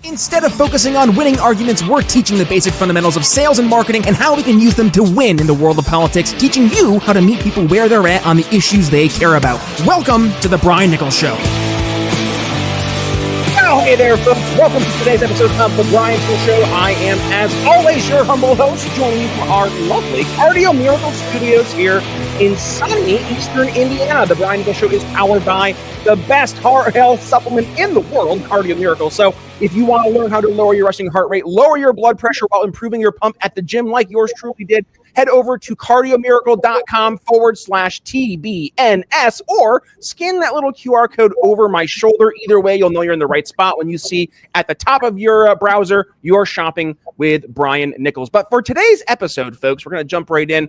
Instead of focusing on winning arguments, we're teaching the basic fundamentals of sales and marketing and how we can use them to win in the world of politics, teaching you how to meet people where they're at on the issues they care about. Welcome to The Brian Nichols Show. Oh, hey there, folks. Welcome to today's episode of The Brian Nichols Show. I am, as always, your humble host, joining you from our lovely Cardio Miracle Studios here in sunny Eastern Indiana. The Brian Nichols Show is powered by the best heart health supplement in the world, Cardio Miracle. So if you want to learn how to lower your resting heart rate, lower your blood pressure while improving your pump at the gym like yours truly did, head over to cardiomiracle.com/TBNS or scan that little QR code over my shoulder. Either way, you'll know you're in the right spot when you see at the top of your browser, you're shopping with Brian Nichols. But for today's episode, folks, we're going to jump right in.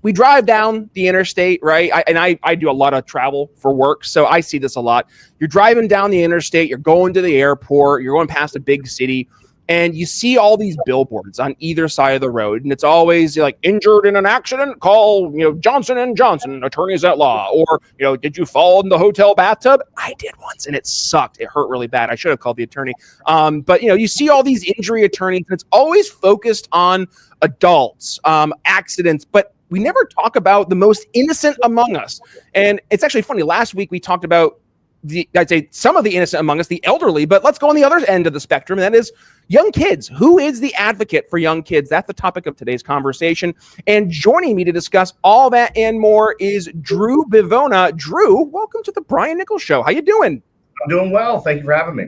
We drive down the interstate, right? I do a lot of travel for work, so I see this a lot. You're driving down the interstate, you're going to the airport, you're going past a big city, and you see all these billboards on either side of the road, and it's always like, injured in an accident, call, Johnson & Johnson, attorneys at law, or, did you fall in the hotel bathtub? I did once, and it sucked. It hurt really bad. I should have called the attorney. But, you see all these injury attorneys, and it's always focused on adults, accidents, but we never talk about the most innocent among us. And it's actually funny. Last week, we talked about I'd say some of the innocent among us, the elderly, but let's go on the other end of the spectrum, and that is young kids. Who is the advocate for young kids? That's the topic of today's conversation. And joining me to discuss all that and more is Drew Bivona. Drew, welcome to the Brian Nichols Show. How you doing? I'm doing well. Thank you for having me.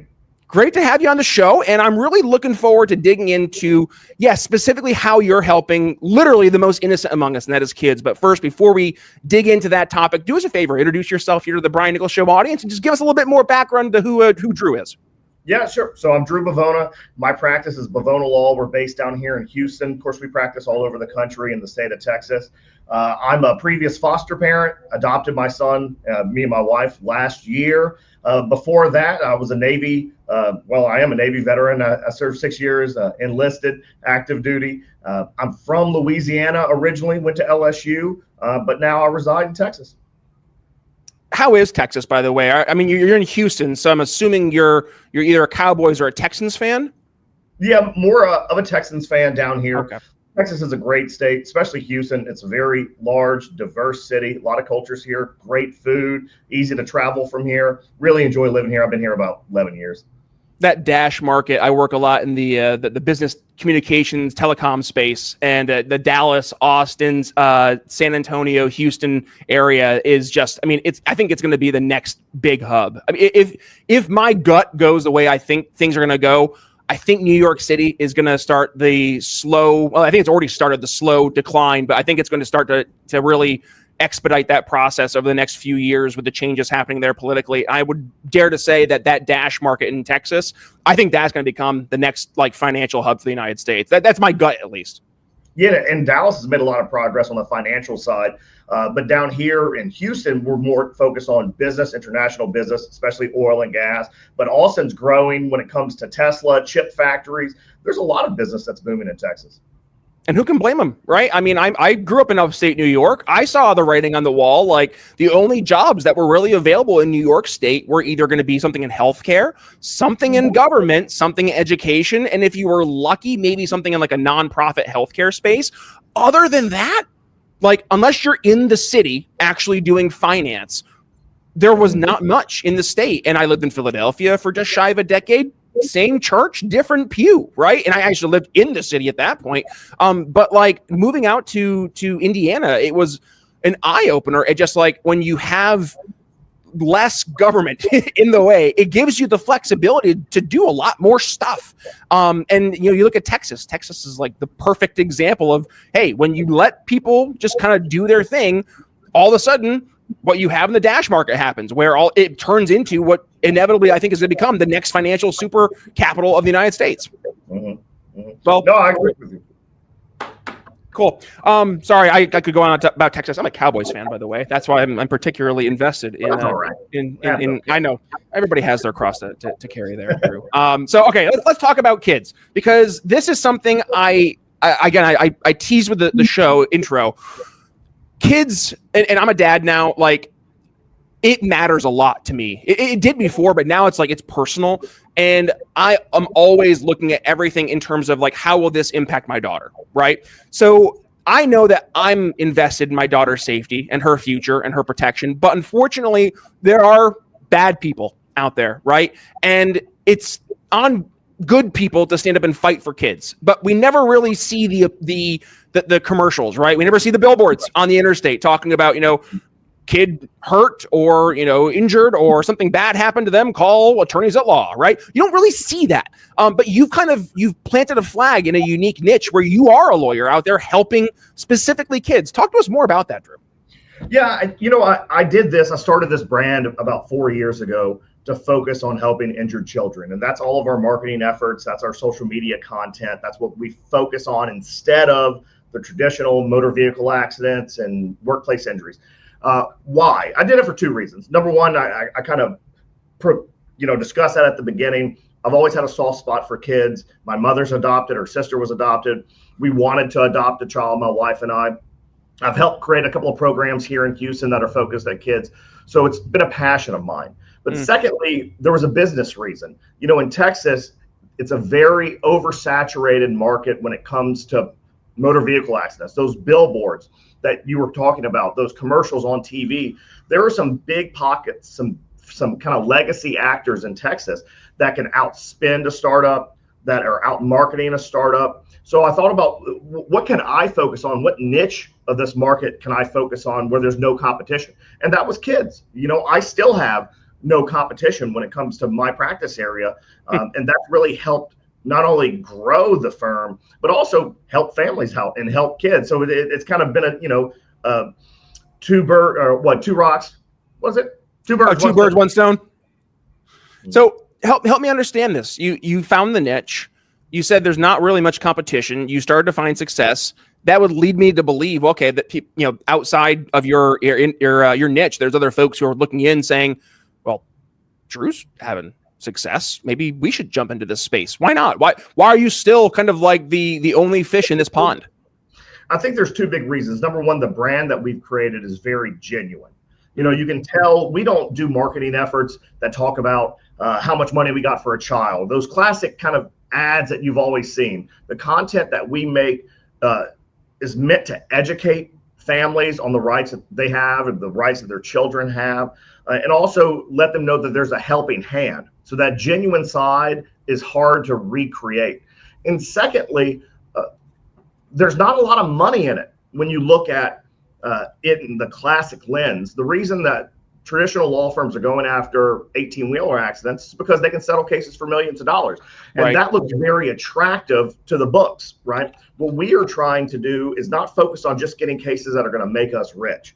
Great to have you on the show, and I'm really looking forward to digging into, specifically how you're helping literally the most innocent among us, and that is kids. But first, before we dig into that topic, do us a favor, introduce yourself here to the Brian Nichols Show audience, and just give us a little bit more background to who Drew is. Yeah, sure. So I'm Drew Bivona. My practice is Bivona Law. We're based down here in Houston. Of course, we practice all over the country in the state of Texas. I'm a previous foster parent, adopted my son, me and my wife, last year. Before that, I was a Navy, I am a Navy veteran. I served 6 years, enlisted, active duty. I'm from Louisiana originally, went to LSU, but now I reside in Texas. How is Texas, by the way? I mean, you're in Houston, so I'm assuming you're either a Cowboys or a Texans fan? Yeah, more of a Texans fan down here. Okay. Texas is a great state, especially Houston. It's a very large, diverse city. A lot of cultures here, great food, easy to travel from here. Really enjoy living here. I've been here about 11 years. That Dash market, I work a lot in the business communications telecom space, and the Dallas, Austin, San Antonio, Houston area is just, I think it's going to be the next big hub. I mean, if my gut goes the way I think things are going to go, I think New York City is going to start the slow, I think it's already started the slow decline, but I think it's going to start to really expedite that process over the next few years with the changes happening there politically. I would dare to say that Dash market in Texas, I think that's going to become the next financial hub for the United States. That's my gut, at least. Yeah, and Dallas has made a lot of progress on the financial side. But down here in Houston, we're more focused on business, international business, especially oil and gas. But Austin's growing when it comes to Tesla, chip factories. There's a lot of business that's booming in Texas. And who can blame them, right? I mean, I grew up in upstate New York. I saw the writing on the wall. Like, the only jobs that were really available in New York State were either going to be something in healthcare, something in government, something in education, and if you were lucky, maybe something in like a nonprofit healthcare space. Other than that, unless you're in the city actually doing finance, there was not much in the state. And I lived in Philadelphia for just shy of a decade. Same church, different pew, right? And I actually lived in the city at that point. But moving out to Indiana, it was an eye opener. It just when you have less government in the way, it gives you the flexibility to do a lot more stuff. And you look at Texas. Texas is the perfect example of, hey, when you let people just kind of do their thing, all of a sudden, what you have in the Dash market happens, where it turns into what inevitably I think is going to become the next financial super capital of the United States. Mm-hmm. Mm-hmm. Well, no, I agree with you. Cool. Sorry, I could go on about Texas. I'm a Cowboys fan, by the way. That's why I'm particularly invested in. That's all right. In I know everybody has their cross to carry there, Drew. So okay, let's talk about kids, because this is something I teased with the show intro. Kids, and I'm a dad now, it matters a lot to me. It did before, but now it's personal. And I am always looking at everything in terms of like, how will this impact my daughter, right? So I know that I'm invested in my daughter's safety and her future and her protection, but unfortunately, there are bad people out there, right? And it's on good people to stand up and fight for kids, but we never really see the commercials, right? We never see the billboards on the interstate talking about, kid hurt or, injured or something bad happened to them, call attorneys at law, right? You don't really see that. But you've planted a flag in a unique niche where you are a lawyer out there helping specifically kids. Talk to us more about that, Drew. Yeah, I did this. I started this brand about 4 years ago to focus on helping injured children. And that's all of our marketing efforts. That's our social media content. That's what we focus on instead of the traditional motor vehicle accidents and workplace injuries. Why? I did it for two reasons. Number one, I kind of, discussed that at the beginning. I've always had a soft spot for kids. My mother's adopted. Her sister was adopted. We wanted to adopt a child, my wife and I. I've helped create a couple of programs here in Houston that are focused at kids. So it's been a passion of mine. But secondly, there was a business reason. In Texas, it's a very oversaturated market when it comes to motor vehicle accidents. Those billboards that you were talking about, those commercials on TV, there are some big pockets, some kind of legacy actors in Texas that can outspend a startup, that are out marketing a startup. So I thought about what can I focus on? What niche of this market can I focus on where there's no competition? And that was kids. I still have no competition when it comes to my practice area. And that's really helped not only grow the firm, but also help families and help kids. So it's kind of been two rocks. Was it? Two birds, one stone. So help me understand this. You found the niche. You said there's not really much competition. You started to find success. That would lead me to believe, okay, that people, outside of your niche, there's other folks who are looking in saying, well, Drew's having success. Maybe we should jump into this space. Why not? Why are you still kind of like the only fish in this pond? I think there's two big reasons. Number one, the brand that we've created is very genuine. You can tell we don't do marketing efforts that talk about how much money we got for a child. Those classic kind of ads that you've always seen. The content that we make is meant to educate families on the rights that they have and the rights that their children have, and also let them know that there's a helping hand. So that genuine side is hard to recreate. And secondly, there's not a lot of money in it when you look at it in the classic lens. The reason that traditional law firms are going after 18-wheeler accidents is because they can settle cases for millions of dollars. And that looks very attractive to the books, right? What we are trying to do is not focus on just getting cases that are going to make us rich.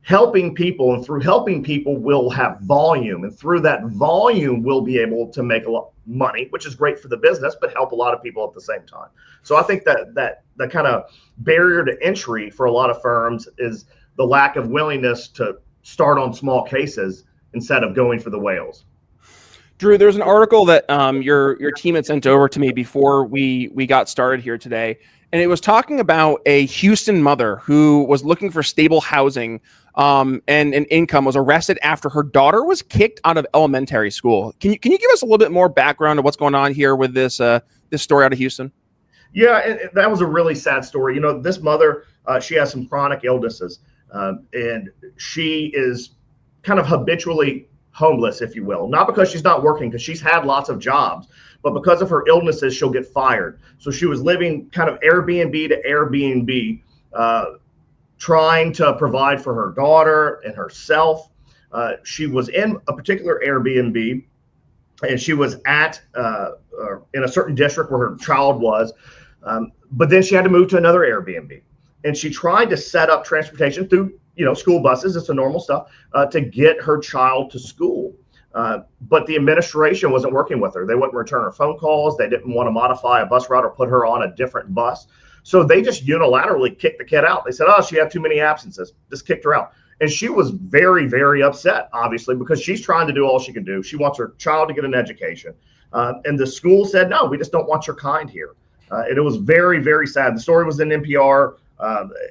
Helping people, and through helping people, we'll have volume. And through that volume, we'll be able to make a lot of money, which is great for the business, but help a lot of people at the same time. So I think that the kind of barrier to entry for a lot of firms is the lack of willingness to start on small cases instead of going for the whales. Drew, there's an article that your team had sent over to me before we got started here today, and it was talking about a Houston mother who was looking for stable housing and an income, was arrested after her daughter was kicked out of elementary school. Can you give us a little bit more background of what's going on here with this story out of Houston? Yeah, and that was a really sad story. This mother, she has some chronic illnesses. And she is kind of habitually homeless, if you will, not because she's not working, because she's had lots of jobs, but because of her illnesses, she'll get fired. So she was living kind of Airbnb to Airbnb, trying to provide for her daughter and herself. She was in a particular Airbnb, and she was in a certain district where her child was, but then she had to move to another Airbnb. And she tried to set up transportation through, school buses. It's the normal stuff to get her child to school. But the administration wasn't working with her. They wouldn't return her phone calls. They didn't want to modify a bus route or put her on a different bus. So they just unilaterally kicked the kid out. They said, she had too many absences. Just kicked her out. And she was very, very upset, obviously, because she's trying to do all she can do. She wants her child to get an education. And the school said, no, we just don't want your kind here. And it was very, very sad. The story was in NPR.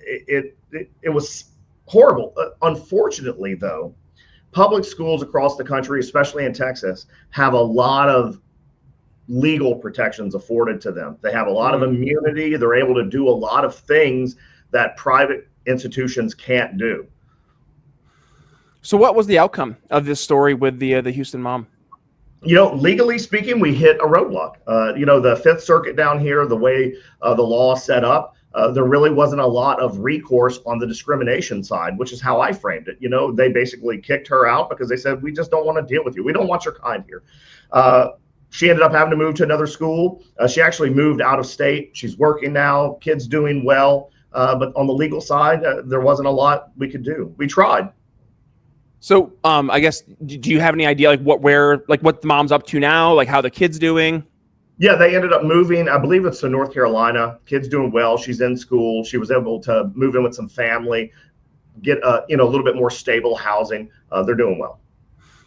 It was horrible. Unfortunately, though, public schools across the country, especially in Texas, have a lot of legal protections afforded to them. They have a lot of immunity. They're able to do a lot of things that private institutions can't do. So what was the outcome of this story with the Houston mom? Legally speaking, we hit a roadblock. The Fifth Circuit down here, the way the law is set up, there really wasn't a lot of recourse on the discrimination side, which is how I framed it. They basically kicked her out because they said, we just don't want to deal with you. We don't want your kind here. She ended up having to move to another school. She actually moved out of state. She's working now. Kids doing well. But on the legal side, there wasn't a lot we could do. We tried. So, I guess, do you have any idea what the mom's up to now? Like how the kid's doing? Yeah, they ended up moving. I believe it's to North Carolina. Kid's doing well. She's in school. She was able to move in with some family, get a little bit more stable housing. They're doing well.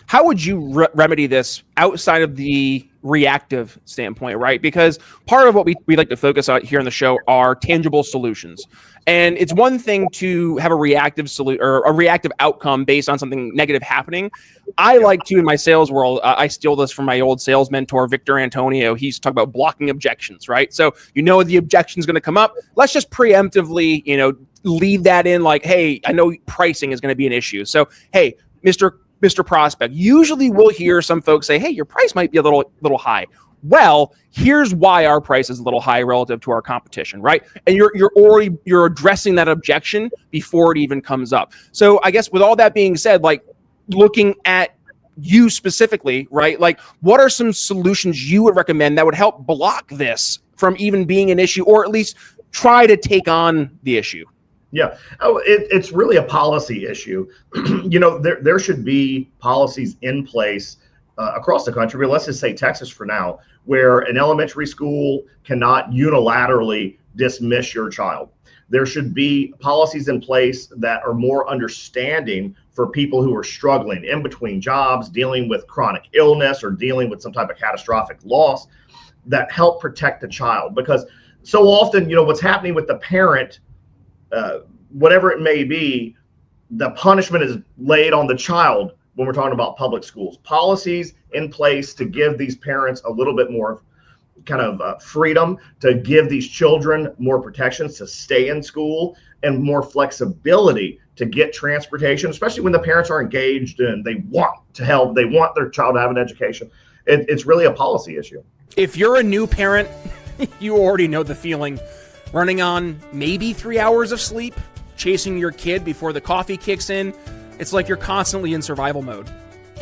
How would you remedy this outside of the reactive standpoint, right? Because part of what we like to focus on here on the show are tangible solutions. And it's one thing to have a reactive solution or a reactive outcome based on something negative happening. I like to, in my sales world, I steal this from my old sales mentor, Victor Antonio. He's talking about blocking objections, right? So the objection is going to come up. Let's just preemptively, lead that in like, hey, I know pricing is going to be an issue. So, hey, Mr. Prospect, usually we'll hear some folks say, hey, your price might be a little high. Well, here's why our price is a little high relative to our competition, right? And you're addressing that objection before it even comes up. So I guess with all that being said, like looking at you specifically, right? Like what are some solutions you would recommend that would help block this from even being an issue, or at least try to take on the issue? Yeah, it's really a policy issue. There should be policies in place across the country, but let's just say Texas for now, where an elementary school cannot unilaterally dismiss your child. There should be policies in place that are more understanding for people who are struggling in between jobs, dealing with chronic illness or dealing with some type of catastrophic loss that help protect the child. Because so often, what's happening with the parent, whatever it may be, the punishment is laid on the child when we're talking about public schools. Policies in place to give these parents a little bit more kind of freedom, to give these children more protections to stay in school and more flexibility to get transportation, especially when the parents are engaged and they want to help, they want their child to have an education. It's really a policy issue. If you're a new parent, you already know the feeling. Running on maybe 3 hours of sleep, chasing your kid before the coffee kicks in. It's like you're constantly in survival mode.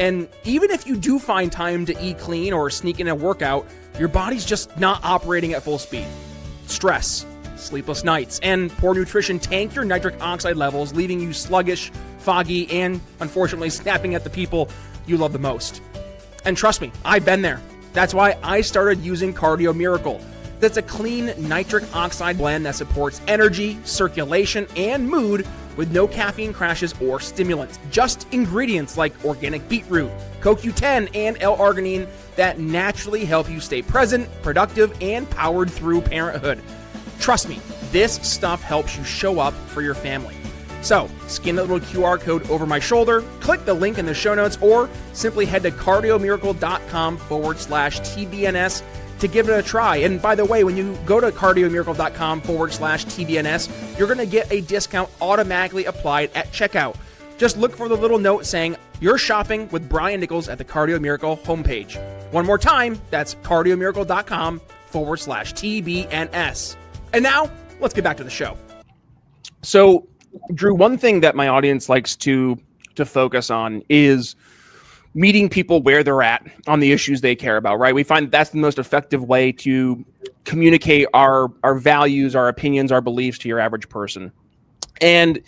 And even if you do find time to eat clean or sneak in a workout, your body's just not operating at full speed. Stress, sleepless nights, and poor nutrition tank your nitric oxide levels, leaving you sluggish, foggy, and unfortunately snapping at the people you love the most. And trust me, I've been there. That's why I started using Cardio Miracle. That's a clean nitric oxide blend that supports energy, circulation, and mood with no caffeine crashes or stimulants. Just ingredients like organic beetroot, CoQ10, and L-arginine that naturally help you stay present, productive, and powered through parenthood. Trust me, this stuff helps you show up for your family. So, scan the little QR code over my shoulder, click the link in the show notes, or simply head to cardiomiracle.com/TBNS to give it a try. And by the way, when you go to cardiomiracle.com/TBNS, you're going to get a discount automatically applied at checkout. Just look for the little note saying you're shopping with Brian Nichols at the Cardio Miracle homepage. One more time, that's cardiomiracle.com/TBNS. And now, let's get back to the show. So, Drew, one thing that my audience likes to focus on is meeting people where they're at on the issues they care about, right? We find that's the most effective way to communicate our values, our opinions, our beliefs to your average person. And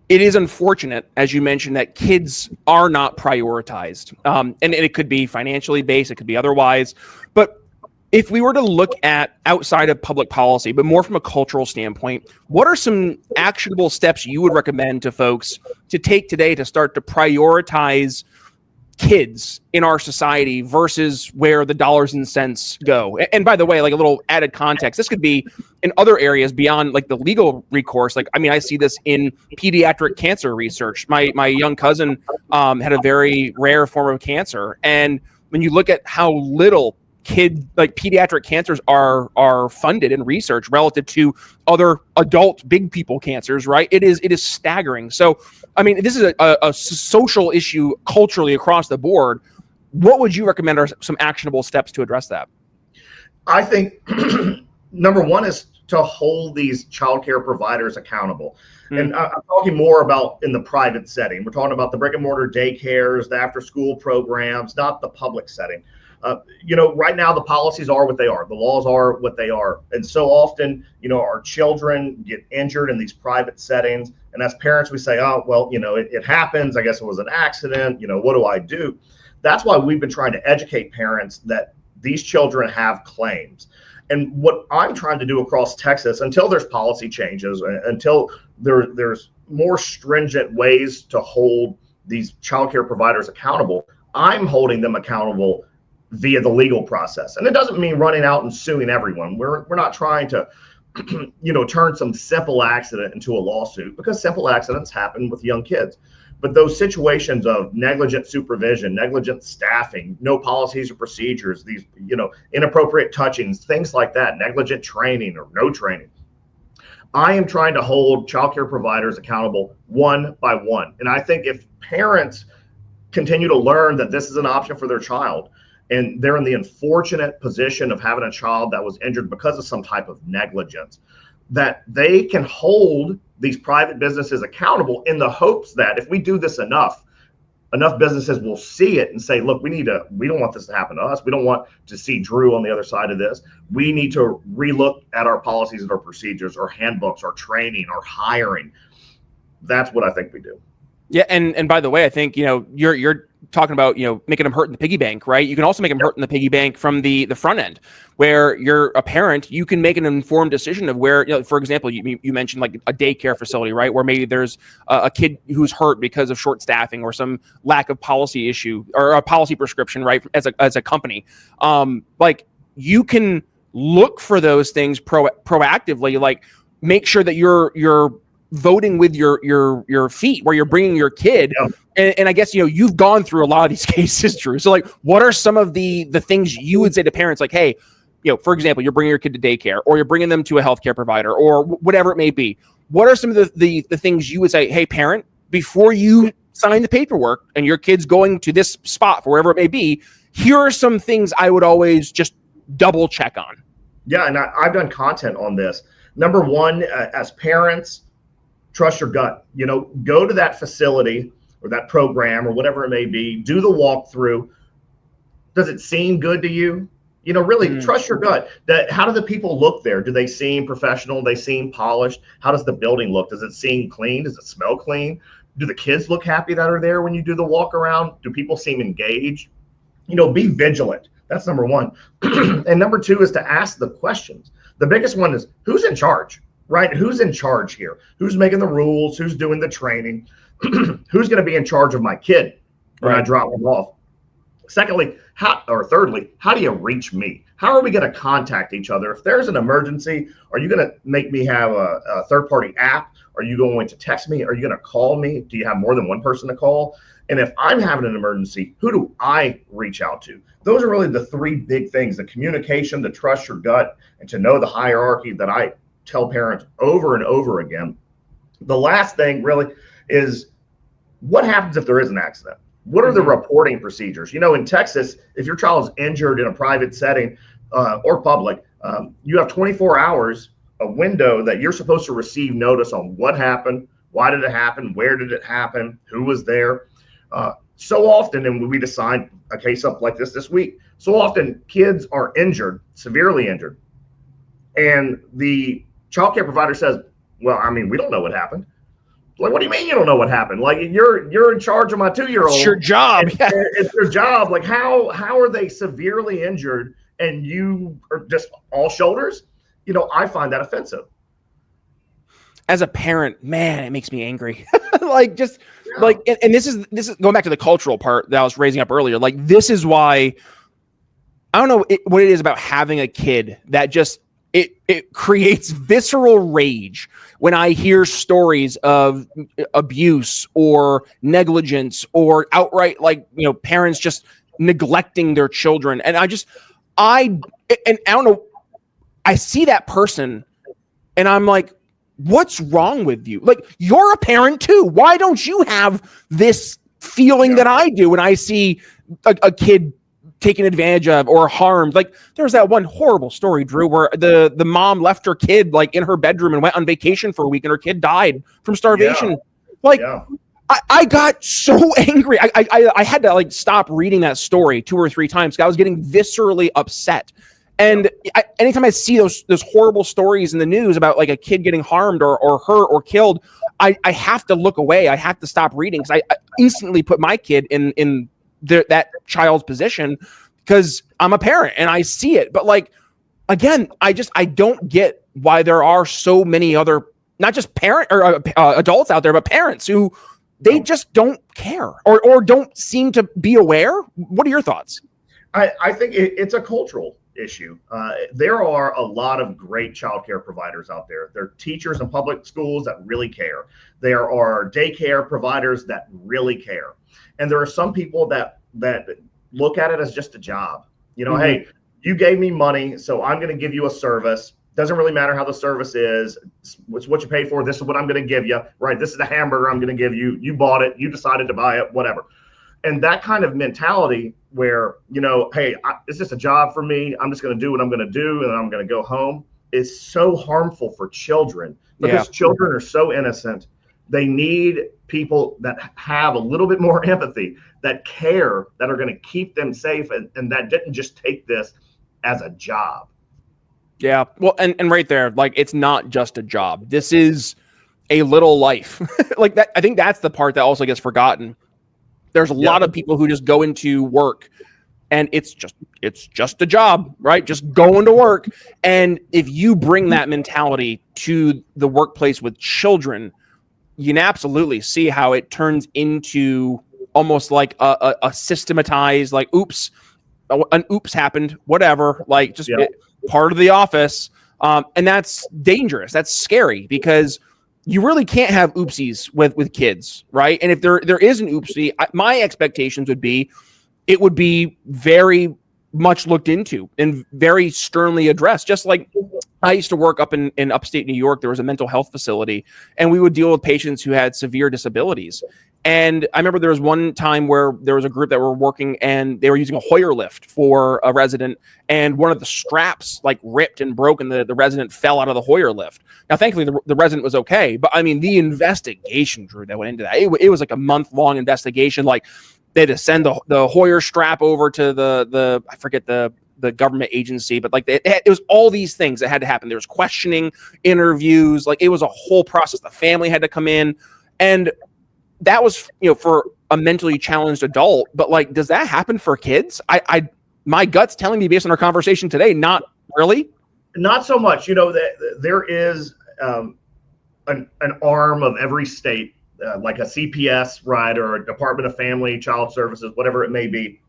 it is unfortunate, as you mentioned, that kids are not prioritized. And it could be financially based, it could be otherwise. But if we were to look at outside of public policy, but more from a cultural standpoint, what are some actionable steps you would recommend to folks to take today to start to prioritize kids in our society versus where the dollars and cents go? And by the way, like a little added context, this could be in other areas beyond like the legal recourse. Like, I mean, I see this in pediatric cancer research. My young cousin had a very rare form of cancer. And when you look at how little pediatric cancers are funded in research relative to other adult big people cancers, right? It is staggering. So, I mean, this is a social issue culturally across the board. What would you recommend are some actionable steps to address that? I think number one is to hold these childcare providers accountable. And I'm talking more about in the private setting. We're talking about the brick and mortar daycares, the after school programs, not the public setting. Right now the policies are what they are. The laws are what they are. And so often, our children get injured in these private settings. And as parents, we say, oh, well, it happens. I guess it was an accident. What do I do? That's why we've been trying to educate parents that these children have claims. And what I'm trying to do across Texas, until there's policy changes, until there's more stringent ways to hold these childcare providers accountable, I'm holding them accountable via the legal process. And it doesn't mean running out and suing everyone. We're not trying to, turn some simple accident into a lawsuit, because simple accidents happen with young kids. But those situations of negligent supervision, negligent staffing, no policies or procedures, these, inappropriate touchings, things like that, negligent training or no training. I am trying to hold childcare providers accountable one by one. And I think if parents continue to learn that this is an option for their child, and they're in the unfortunate position of having a child that was injured because of some type of negligence, that they can hold these private businesses accountable, in the hopes that if we do this enough businesses will see it and say, look, we don't want this to happen to us. We don't want to see Drew on the other side of this. We need to relook at our policies and our procedures, our handbooks, our training, our hiring. That's what I think we do. Yeah, and by the way, I think you're talking about making them hurt in the piggy bank, right? You can also make them hurt in the piggy bank from the front end, where you're a parent. You can make an informed decision of where, for example, you mentioned like a daycare facility, right, where maybe there's a kid who's hurt because of short staffing or some lack of policy issue or a policy prescription, right? As a company, you can look for those things proactively, like make sure that you're voting with your feet, where you're bringing your kid. And I guess you've gone through a lot of these cases, Drew. So what are some of the things you would say to parents, like, hey, for example, you're bringing your kid to daycare, or you're bringing them to a healthcare provider, or whatever it may be. What are some of the things you would say, hey, parent, before you sign the paperwork and your kid's going to this spot for wherever it may be, here are some things I would always just double check on? Yeah, and I've done content on this. Number one, as parents, trust your gut. Go to that facility or that program or whatever it may be. Do the walkthrough. Does it seem good to you? Really trust your gut. How do the people look there? Do they seem professional? Do they seem polished? How does the building look? Does it seem clean? Does it smell clean? Do the kids look happy that are there when you do the walk around? Do people seem engaged? Be vigilant. That's number one. And number two is to ask the questions. The biggest one is, who's in charge? Right? Who's in charge here? Who's making the rules? Who's doing the training? Who's going to be in charge of my kid when I drop them off? Secondly, thirdly, how do you reach me? How are we going to contact each other? If there's an emergency, are you going to make me have a third-party app? Are you going to text me? Are you going to call me? Do you have more than one person to call? And if I'm having an emergency, who do I reach out to? Those are really the three big things: the communication, the trust your gut, and to know the hierarchy that I tell parents over and over again. The last thing really is, what happens if there is an accident? What are the reporting procedures? In Texas, if your child is injured in a private setting or public, you have 24 hours, a window that you're supposed to receive notice on what happened, why did it happen, where did it happen, who was there. So often, and we just signed a case up like this week, so often kids are injured, severely injured, and the childcare provider says, well, we don't know what happened. Like, what do you mean you don't know what happened? Like, you're in charge of my 2-year-old. It's your job. It's your job. Like, how are they severely injured and you are just all shoulders? I find that offensive. As a parent, man, it makes me angry. And this is going back to the cultural part that I was raising up earlier. Like, this is why I don't know what it is about having a kid that just it creates visceral rage when I hear stories of abuse or negligence or outright, parents just neglecting their children. And I don't know, I see that person and I'm like, what's wrong with you? Like, you're a parent too. Why don't you have this feeling that I do when I see a kid taken advantage of or harmed? Like, there's that one horrible story, Drew, where the mom left her kid like in her bedroom and went on vacation for a week and her kid died from starvation. I got so angry. I had to like stop reading that story 2 or 3 times because I was getting viscerally upset. And anytime I see those horrible stories in the news about like a kid getting harmed or hurt or killed, I have to look away. I have to stop reading because I instantly put my kid in that child's position because I'm a parent and I see it. But like, again, I don't get why there are so many other, not just parent or adults out there, but parents who they just don't care or don't seem to be aware. What are your thoughts? I think it's a cultural issue. There are a lot of great childcare providers out there. There are teachers in public schools that really care. There are daycare providers that really care. And there are some people that look at it as just a job. You know, hey, you gave me money, so I'm going to give you a service. Doesn't really matter how the service is. It's what you paid for. This is what I'm going to give you, right? This is the hamburger I'm going to give you. You bought it. You decided to buy it, whatever. And that kind of mentality where, you know, hey, it's just a job for me. I'm just going to do what I'm going to do and I'm going to go home is so harmful for children because children are so innocent. They need people that have a little bit more empathy, that care, that are going to keep them safe and that didn't just take this as a job. Yeah. Well, and right there, like, it's not just a job. This is a little life. Like that. I think that's the part that also gets forgotten. There's a lot of people who just go into work and it's just a job, right? Just going to work. And if you bring that mentality to the workplace with children, you can absolutely see how it turns into almost like a systematized, like, oops, an oops happened, whatever, like just part of the office. And that's dangerous. That's scary because you really can't have oopsies with kids, right? And if there is an oopsie, my expectations would be it would be very much looked into and very sternly addressed. Just like I used to work up in upstate New York, there was a mental health facility, and we would deal with patients who had severe disabilities. And I remember there was one time where there was a group that were working and they were using a Hoyer lift for a resident, and one of the straps like ripped and broke and the resident fell out of the Hoyer lift. Now, thankfully, the resident was okay. But I mean, the investigation, Drew, that went into that, it was like a month-long investigation. Like, they had to send the Hoyer strap over to the I forget the government agency, but like it was all these things that had to happen. There was questioning, interviews, like it was a whole process. The family had to come in, and that was, you know, for a mentally challenged adult. But like, does that happen for kids? My gut's telling me based on our conversation today, not really. Not so much. You know, there is an arm of every state, like a CPS, right, or a Department of Family, Child Services, whatever it may be,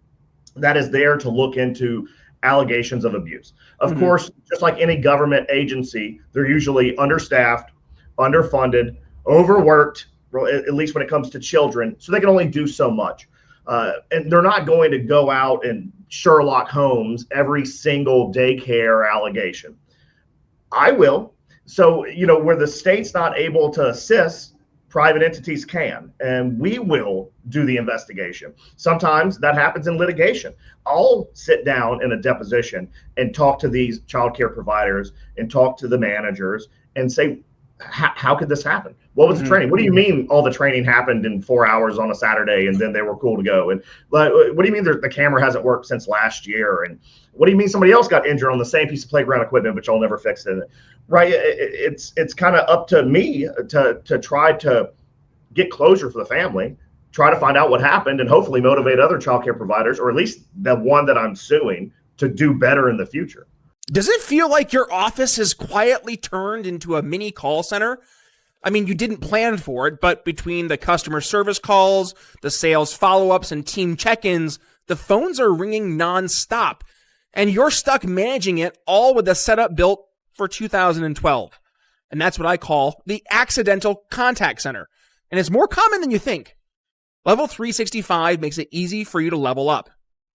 that is there to look into allegations of abuse. Of course, just like any government agency, they're usually understaffed, underfunded, overworked, at least when it comes to children, so they can only do so much. And they're not going to go out and Sherlock Holmes every single daycare allegation. I will. So, you know, where the state's not able to assist, private entities can, and we will do the investigation. Sometimes that happens in litigation. I'll sit down in a deposition and talk to these childcare providers and talk to the managers and say, how could this happen? What was the training? What do you mean all the training happened in 4 hours on a Saturday and then they were cool to go? And what do you mean the camera hasn't worked since last year? And what do you mean somebody else got injured on the same piece of playground equipment, but y'all never fixed it? Right? It's kind of up to me to try to get closure for the family, try to find out what happened, and hopefully motivate other childcare providers, or at least the one that I'm suing, to do better in the future. Does it feel like your office has quietly turned into a mini call center? I mean, you didn't plan for it, but between the customer service calls, the sales follow-ups, and team check-ins, the phones are ringing nonstop, and you're stuck managing it all with a setup built for 2012. And that's what I call the accidental contact center. And it's more common than you think. Level 365 makes it easy for you to level up.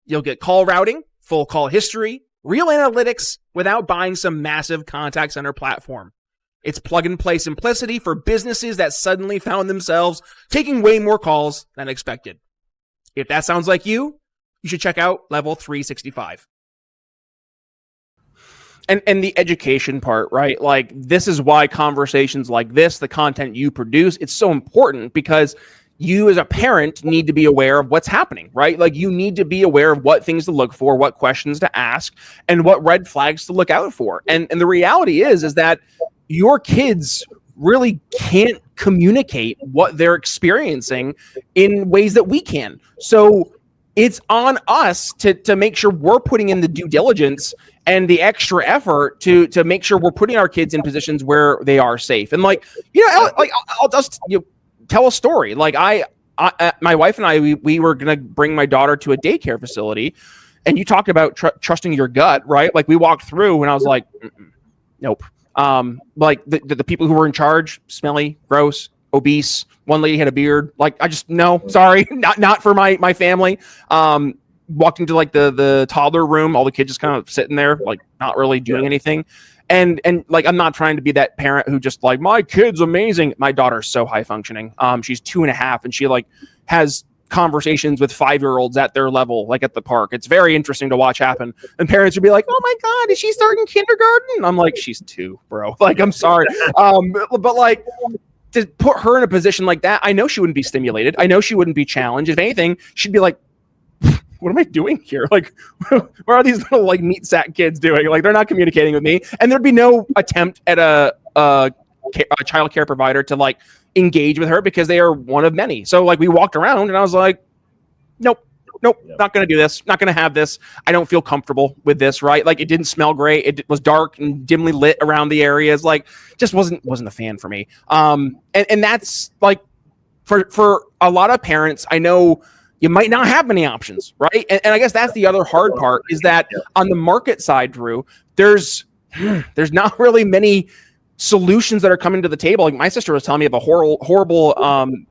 You'll get call routing, full call history, Real analytics without buying some massive contact center platform. It's plug-and-play simplicity for businesses that suddenly found themselves taking way more calls than expected. If that sounds like you should check out Level 365. And the education part, right? Like, this is why conversations like this, the content you produce, it's so important, because you as a parent need to be aware of what's happening, right? Like, you need to be aware of what things to look for, what questions to ask, and what red flags to look out for. And the reality is that your kids really can't communicate what they're experiencing in ways that we can. So it's on us to make sure we're putting in the due diligence and the extra effort to make sure we're putting our kids in positions where they are safe. And like, I'll just tell a story. Like, my wife and I, we were going to bring my daughter to a daycare facility, and you talked about trusting your gut, right? Like, we walked through and I was like, nope. Like the people who were in charge, smelly, gross, obese. One lady had a beard. Like, I just, no, sorry, not for my family. Walked into like the toddler room, all the kids just kind of sitting there, like not really doing anything. And like, I'm not trying to be that parent who just like, my kid's amazing. My daughter's so high functioning. She's 2.5, and she like has conversations with 5-year-olds at their level, like at the park. It's very interesting to watch happen. And parents would be like, oh my God, is she starting kindergarten? I'm like, she's 2, bro. Like, I'm sorry. But like, to put her in a position like that, I know she wouldn't be stimulated. I know she wouldn't be challenged. If anything, she'd be like, what am I doing here? Like, what are these little like meat sack kids doing? Like, they're not communicating with me. And there'd be no attempt at a childcare provider to like engage with her, because they are one of many. So like, we walked around and I was like, nope, not going to do this. Not going to have this. I don't feel comfortable with this, right? Like, it didn't smell great. It was dark and dimly lit around the areas. Like, just wasn't a fan for me. And that's like, for a lot of parents, I know you might not have many options, right? And I guess that's the other hard part, is that on the market side, Drew, there's not really many solutions that are coming to the table. Like, my sister was telling me of a horrible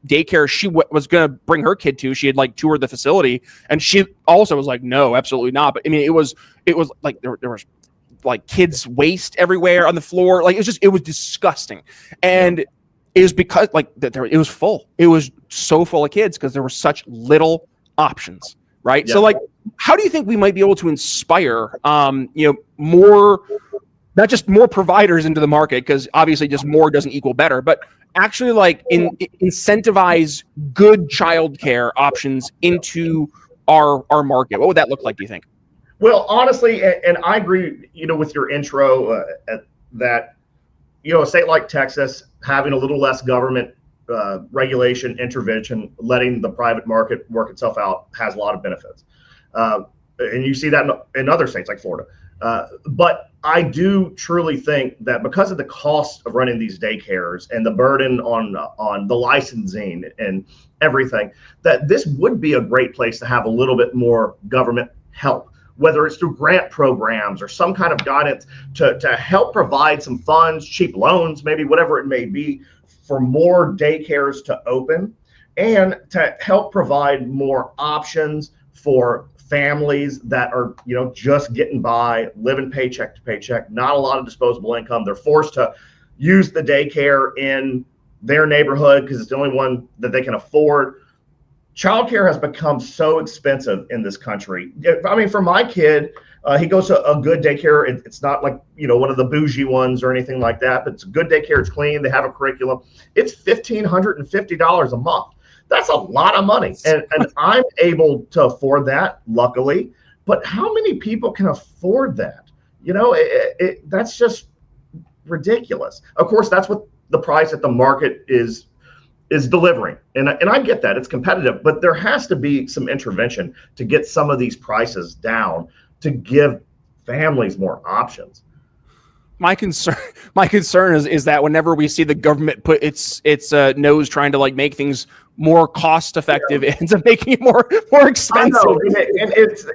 daycare she was going to bring her kid to. She had like toured the facility, and she also was like, no, absolutely not. But I mean, it was like there was like kids' waste everywhere on the floor. Like, it was disgusting. And it was because like it was full. It was so full of kids because there were such little options, right? Yeah. So like, how do you think we might be able to inspire, more, not just more providers into the market, because obviously just more doesn't equal better, but actually like incentivize good childcare options into our market? What would that look like, do you think? Well, honestly, and I agree, with your intro that, a state like Texas having a little less government regulation, intervention, letting the private market work itself out has a lot of benefits. And you see that in other states like Florida. But I do truly think that because of the cost of running these daycares and the burden on the licensing and everything, that this would be a great place to have a little bit more government help, whether it's through grant programs or some kind of guidance to help provide some funds, cheap loans, maybe whatever it may be, for more daycares to open, and to help provide more options for families that are, just getting by, living paycheck to paycheck, not a lot of disposable income. They're forced to use the daycare in their neighborhood because it's the only one that they can afford. Childcare has become so expensive in this country. I mean, for my kid, he goes to a good daycare. It's not like, one of the bougie ones or anything like that, but it's a good daycare. It's clean. They have a curriculum. It's $1,550 a month. That's a lot of money. And I'm able to afford that, luckily. But how many people can afford that? That's just ridiculous. Of course, that's what the price at the market is delivering. And I get that. It's competitive, but there has to be some intervention to get some of these prices down to give families more options. My concern is that whenever we see the government put its nose trying to like make things more cost effective, it ends up making it more expensive. I know.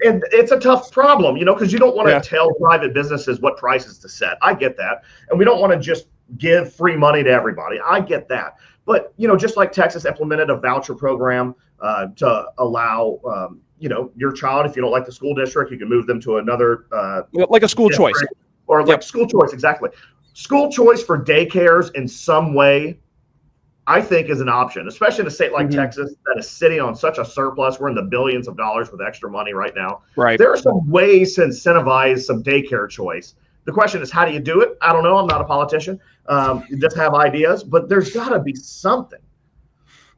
And it's a tough problem, because you don't want to tell private businesses what prices to set. I get that. And we don't want to just give free money to everybody. I get that. But, just like Texas implemented a voucher program to allow your child, if you don't like the school district, you can move them to another like a school choice, or like school choice. Exactly. School choice for daycares in some way, I think, is an option, especially in a state like Texas that is sitting on such a surplus. We're in the billions of dollars with extra money right now. Right. There are some ways to incentivize some daycare choice. The question is, how do you do it? I don't know. I'm not a politician. You just have ideas, but there's got to be something.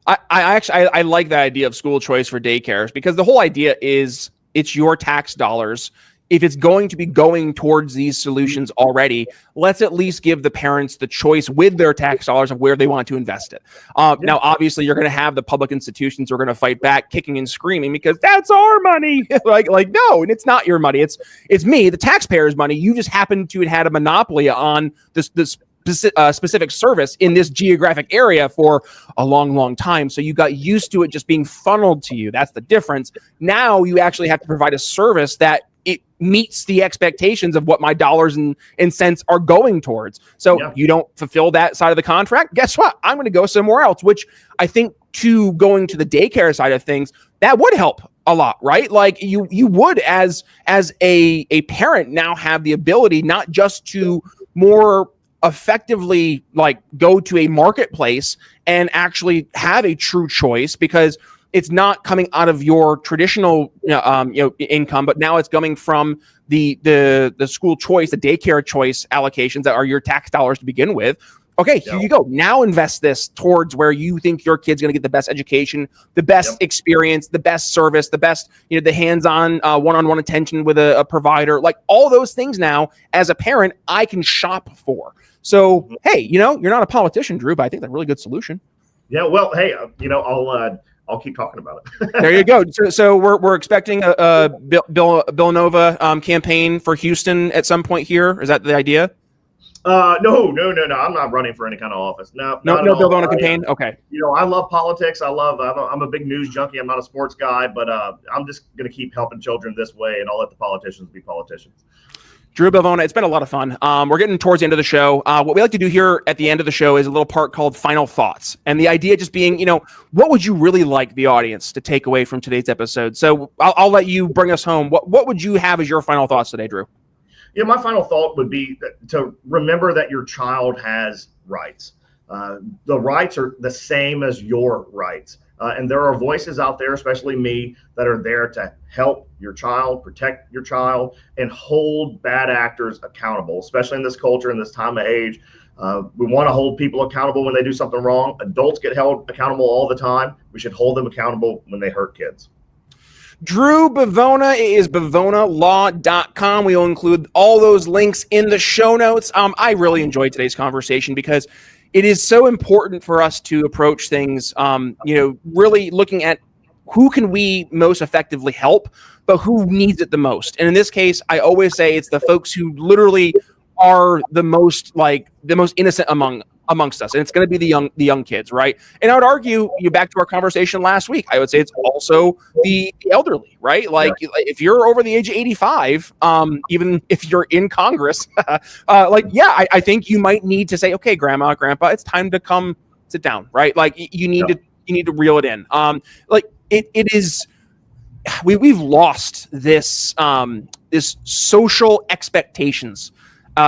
I actually like that idea of school choice for daycares, because the whole idea is it's your tax dollars. If it's going to be going towards these solutions already, let's at least give the parents the choice with their tax dollars of where they want to invest it. Now, obviously, you're going to have the public institutions who are going to fight back, kicking and screaming, because that's our money. like no, and it's not your money. It's me, the taxpayers' money. You just happen to have had a monopoly on this specific service in this geographic area for a long time. So you got used to it just being funneled to you. That's the difference. Now you actually have to provide a service that it meets the expectations of what my dollars and cents are going towards. So you don't fulfill that side of the contract. Guess what? I'm going to go somewhere else, which I think going to the daycare side of things, that would help a lot, right? Like you would as a parent now have the ability not just to more effectively like go to a marketplace and actually have a true choice, because it's not coming out of your traditional income, but now it's coming from the school choice, the daycare choice allocations that are your tax dollars to begin with. Okay, here you go. Now invest this towards where you think your kid's going to get the best education, the best experience, the best service, the best, the hands-on one-on-one attention with a provider, like all those things now as a parent, I can shop for. So, hey, you're not a politician, Drew, but I think that's a really good solution. Yeah, well, hey, I'll keep talking about it. There you go. So we're expecting a Billova campaign for Houston at some point here. Is that the idea? No. I'm not running for any kind of office. No Billona campaign. Okay. I love politics. I'm a big news junkie. I'm not a sports guy, but I'm just going to keep helping children this way, and I'll let the politicians be politicians. Drew Bivona, it's been a lot of fun. We're getting towards the end of the show. What we like to do here at the end of the show is a little part called Final Thoughts. And the idea just being, what would you really like the audience to take away from today's episode? So I'll let you bring us home. What would you have as your final thoughts today, Drew? My final thought would be to remember that your child has rights. The rights are the same as your rights. And there are voices out there, especially me, that are there to help your child, protect your child, and hold bad actors accountable, especially in this culture, in this time of age. We want to hold people accountable when they do something wrong. Adults get held accountable all the time. We should hold them accountable when they hurt kids. Drew Bivona is bivonalaw.com. We will include all those links in the show notes. I really enjoyed today's conversation because it is so important for us to approach things, really looking at who can we most effectively help, but who needs it the most. And in this case, I always say it's the folks who literally are the most innocent amongst us. And it's going to be the young kids, right? And I would argue, back to our conversation last week, I would say it's also the elderly, right? Like if you're over the age of 85, even if you're in Congress, I think you might need to say, okay, grandma, grandpa, it's time to come sit down, right? Like you need to reel it in. It is, we've lost this social expectations.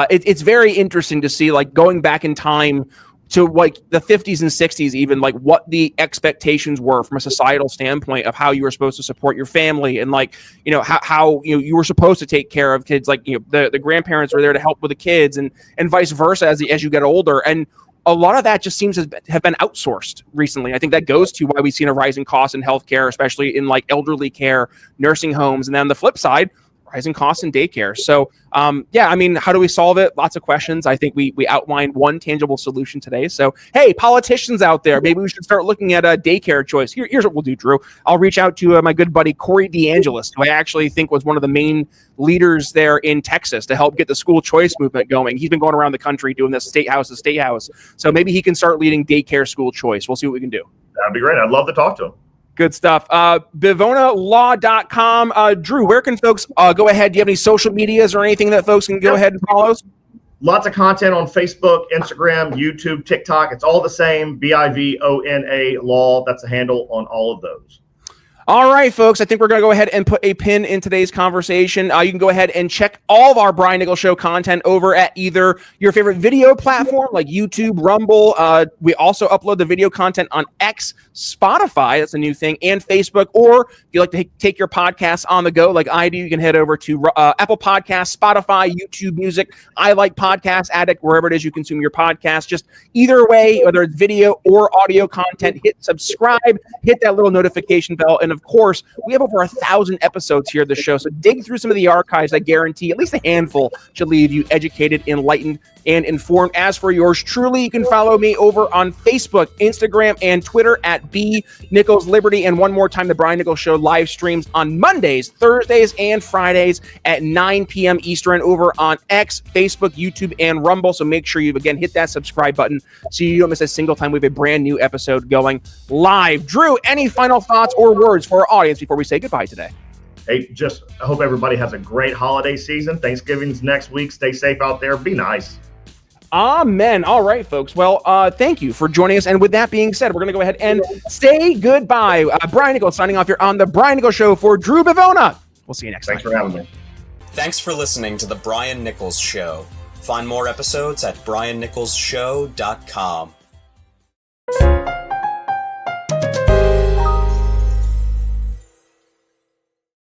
It's very interesting to see, like, going back in time to like the 50s and 60s, even like what the expectations were from a societal standpoint of how you were supposed to support your family, and like, how you were supposed to take care of kids. Like, the grandparents were there to help with the kids, and vice versa as you get older. And a lot of that just seems to have been outsourced recently. I think that goes to why we've seen a rising cost in healthcare, especially in like elderly care, nursing homes, and then on the flip side, rising costs in daycare. So, how do we solve it? Lots of questions. I think we outlined one tangible solution today. So, hey, politicians out there, maybe we should start looking at a daycare choice. Here's what we'll do, Drew. I'll reach out to my good buddy, Corey DeAngelis, who I actually think was one of the main leaders there in Texas to help get the school choice movement going. He's been going around the country doing this state house to state house. So maybe he can start leading daycare school choice. We'll see what we can do. That'd be great. I'd love to talk to him. Good stuff. Bivonalaw.com. Drew, where can folks go ahead? Do you have any social medias or anything that folks can go ahead and follow? Lots of content on Facebook, Instagram, YouTube, TikTok. It's all the same. Bivona Law. That's the handle on all of those. All right, folks, I think we're going to go ahead and put a pin in today's conversation. You can go ahead and check all of our Brian Nichols Show content over at either your favorite video platform like YouTube, Rumble. We also upload the video content on X, Spotify, that's a new thing, and Facebook. Or if you like to take your podcasts on the go like I do, you can head over to Apple Podcasts, Spotify, YouTube Music. I like Podcast Addict, wherever it is you consume your podcast. Just either way, whether it's video or audio content, hit subscribe, hit that little notification bell, and of course, we have over 1,000 episodes here of the show. So dig through some of the archives. I guarantee at least a handful should leave you educated, enlightened, and informed. As for yours truly, you can follow me over on Facebook, Instagram, and Twitter at @BNicholsLiberty. And one more time, the Brian Nichols Show live streams on Mondays, Thursdays, and Fridays at 9 p.m. Eastern over on X, Facebook, YouTube, and Rumble. So make sure you, again, hit that subscribe button so you don't miss a single time we have a brand new episode going live. Drew, any final thoughts or words for our audience before we say goodbye today? Hey, I hope everybody has a great holiday season. Thanksgiving's next week. Stay safe out there. Be nice. Amen. All right, folks. Well, thank you for joining us. And with that being said, we're going to go ahead and say goodbye. Brian Nichols signing off here on the Brian Nichols Show for Drew Bivona. We'll see you next time. Thanks for having me. Thanks for listening to the Brian Nichols Show. Find more episodes at briannicholsshow.com.